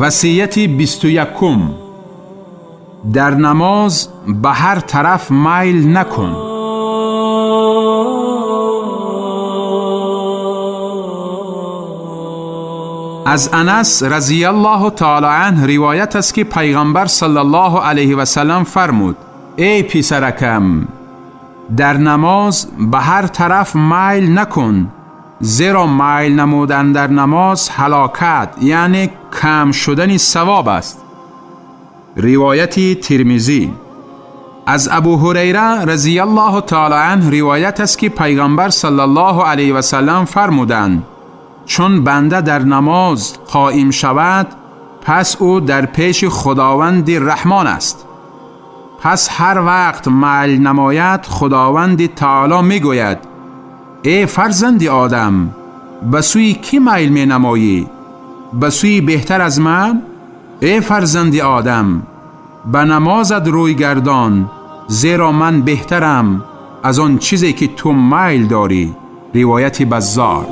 وصیت 21. در نماز به هر طرف میل نکن. از انس رضی الله تعالی عنه روایت است که پیغمبر صلی الله علیه و سلم فرمود: ای پسرکم، در نماز به هر طرف میل نکن، زیرا میل نمودن در نماز هلاکت یعنی کم شدن ثواب است. روایت ترمذی. از ابو هریره رضی الله تعالی عنه روایت است که پیغمبر صلی الله علیه و سلم فرمودند: چون بنده در نماز قائم شود، پس او در پیش خداوند رحمان است. پس هر وقت میل نماید، خداوند تعالی می گوید: ای فرزند آدم، به سوی کی میل می نمایی؟ به سوی بهتر از من؟ ای فرزند آدم، به نمازت روی گردان، زیرا من بهترم از آن چیزی که تو میل داری. روایت بزار.